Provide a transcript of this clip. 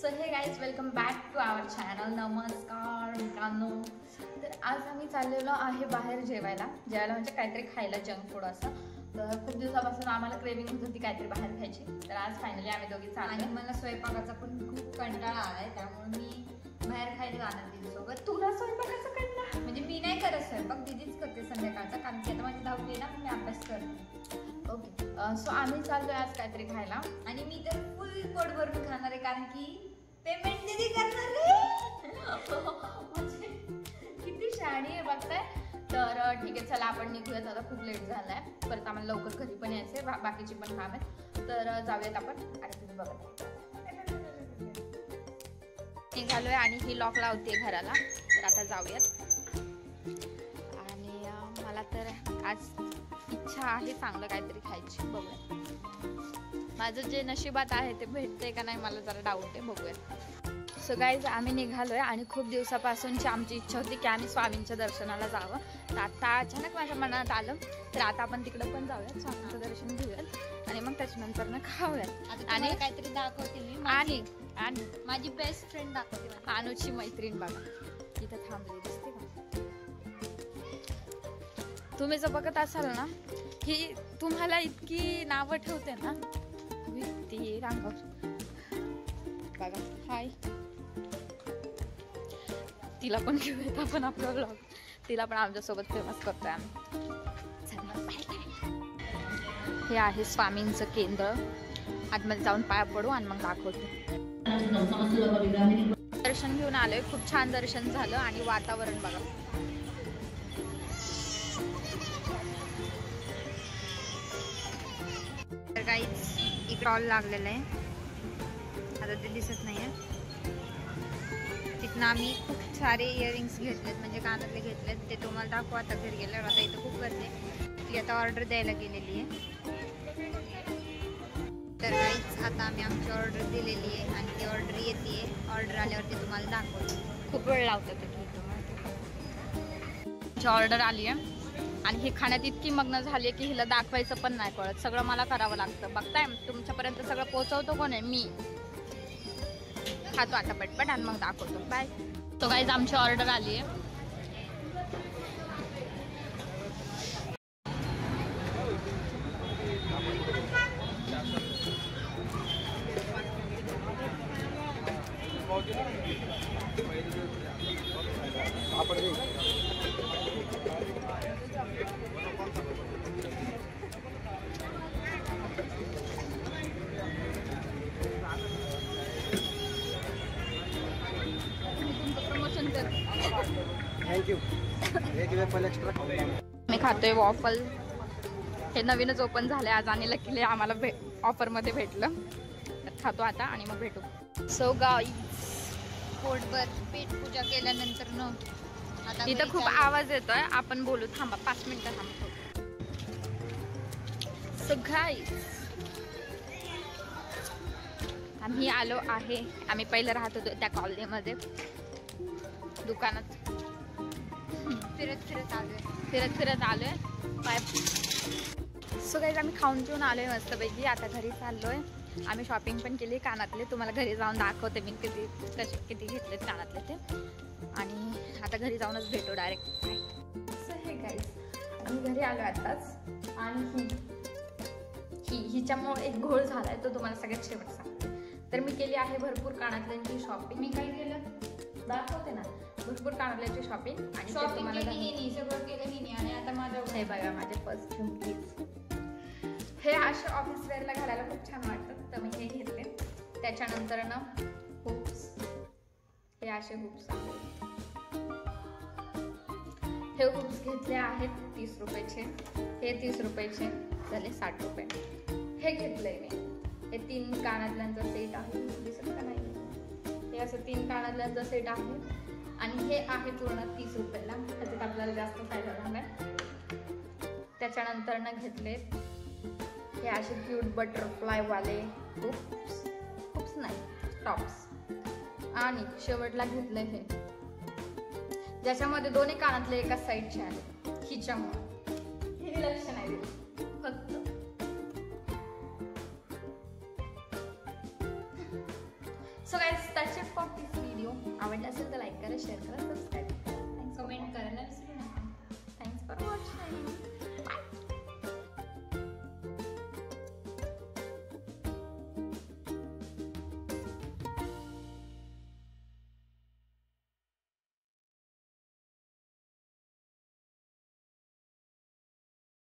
So hey guys welcome back to our channel. नमस्कार मित्रांनो. तर आज आम्ही चाललेलो आहे बाहेर जेवायला म्हणजे काहीतरी खायला, जंक फूड असं. तर खूप दिवसापासून आम्हाला क्रेविंग होत होती काहीतरी बाहेर खायची. तर आज फायनली आम्ही दोघी चाललो. आणि मला स्वयंपाकाचा पण खूप कंटाळा आलाय, त्यामुळे मी बाहेर खायला जाणार दीदीसोबत. तुला स्वयंपाकाचा कंटाळा? म्हणजे मी नाही करत स्वयंपाक, दीदीच करते संध्याकाळचा, कारण की आता माझी दहावी ना, मी अभ्यास करते. ओके. सो आम्ही चाललोय आज काहीतरी खायला आणि मी तर फुल पोट भरून खाणार आहे, कारण की पेमेंट दीदी करणार आहे. म्हणजे किती शहाणी आहे बघताय. तर ठीक आहे, चला आपण निघूयात. आता खूप लेट झालाय, परत आम्हाला लवकर घरी पण यायचंय, बाकीची पण काम आहेत. तर जाऊयात आपण. आणि तुम्ही बघा निघालोय आणि ही लॉक लावते घराला. तर आता जाऊयात. आणि मला तर आज इच्छा आहे चांगलं काहीतरी खायची. बघूया माझं जे नशिबात आहे ते भेटते का नाही, मला जरा डाऊट आहे. बघूया. सो गाईज आम्ही निघालोय आणि खूप दिवसापासूनची आमची इच्छा होती की आम्ही स्वामींच्या दर्शनाला जावं. तर आता अचानक माझ्या मनात आलं, तर आता आपण तिकडे पण जाऊयात, स्वामींचं दर्शन घेऊयात आणि मग त्याच्यानंतर ना खाऊयात. आणि काहीतरी दाखवते मी. आणि माझी बेस्ट फ्रेंड दाखवते, अनुची मैत्रीण. बघा इथं थांबली दिसते का? तुम्ही जर बघत असाल ना, ही तुम्हाला इतकी नावं ठेवते ना, ती रांगावर बघा. हाय, तिला पण घेऊयात आपण आपला ब्लॉग. तिला पण आमच्यासोबत फेमस करतोय आम्ही. हे आहे स्वामींचं केंद्र. आतमध्ये जाऊन पाया पडू आणि मग दाखवते. दर्शन घेऊन आलोय, खूप छान दर्शन झालं. आणि वातावरण बघा. तर काहीच इकडे स्टॉल लागलेला आहे, आता ते दिसत नाहीये. तिथनं आम्ही खूप सारे इयरिंग्स घेतलेत, म्हणजे कानातले घेतलेत. ते तुम्हाला दाखवू आता घरी गेल्यावर. आता इथं खूप गर्दी आहे. ती आता ऑर्डर द्यायला गेलेली आहे. तर काहीच आता आम्ही आमची ऑर्डर दिलेली आहे आणि ती ऑर्डर येते. ऑर्डर आल्यावरती तुम्हाला दाखवतो. खूप वेळ लावतो ते. ऑर्डर आली आहे आणि ही खाण्यात इतकी मग्न झाली आहे की हिला दाखवायचं पण नाही कळत. सगळं मला करावं लागतं. बघताय तुमच्यापर्यंत सगळं पोहोचवतो कोण आहे? मी. खातो आता पटपट आणि मग दाखवतो. बाय. तो गाईज आमची ऑर्डर आली आहे. थँक्यू. एक वेफल एक्स्ट्रा. मी खातोय वॉफल. हे नवीनच ओपन झालंय आज आणि लकीली आम्हाला ऑफरमध्ये भेटलं. तर खातो आता आणि मग भेटू. सो गाईज पोटभर पेट पूजा केल्यानंतर न आता इथं खूप आवाज येतोय. आपण बोलू. थांबा 5 मिनिटं थांबतो. सो गाईज आम्ही आलो आहे. आम्ही पहिलं राहत होतो त्या कॉलनीमध्ये, दुकानात. फिरत फिरत आलोय. बाय. सो गाईज आम्ही खाऊन पिऊन आलोय मस्तपैकी. आता घरी चाललोय. आम्ही शॉपिंग पण केली कानातले. तुम्हाला घरी जाऊन दाखवते मी किती घेतलेत कानातले ते. आणि आता घरी जाऊनच भेटू डायरेक्ट. सो हे गाईज आम्ही घरी आलो आताच. आणि हिच्यामुळे एक घोळ झालाय, तो तुम्हाला सगळ्यात शेवट सांगते. तर मी केली आहे भरपूर कानातल्यांची शॉपिंग. मी काय केलं दाखवते ना. भरपूर कानातल्याची शॉपिंग आणि शॉपिंग केली, सगळं केलं हिने. आणि आता माझं हे बघा माझे फर्स्ट झुमकीज. हे असे ऑफिस वेअरला घालायला खूप छान वाटतात, तर मी हे घेतले. त्याच्यानंतर ना हुप्स. हे असे हुप्स आहेत. हे हुप्स घेतले आहेत 30 रुपयाचे. हे 30 रुपयाचे झाले 60 रुपये. हे घेतलंय मी. हे 3 कानातल्यांचा सेट आहे. दिसत का नाही? हे असं 3 कानातल्यांचा सेट आहे. आणि हे आहे पूर्ण 30 रुपयाला. त्याच्यात आपल्याला जास्त फायदा झाला. त्याच्यानंतर ना घेतले हे असे क्यूट बटरफ्लाय वाले हुप्स नाही, टॉप्स. आणि शेवटला घेतले हे, ज्याच्यामध्ये दोन्ही कानातले एका साईडचे आहे. हिच्यामुळे हे लक्ष नाही दिलं फक्त. So guys of this video. आवडला असेल तर लाईक करा, शेअर करा, सबस्क्राईब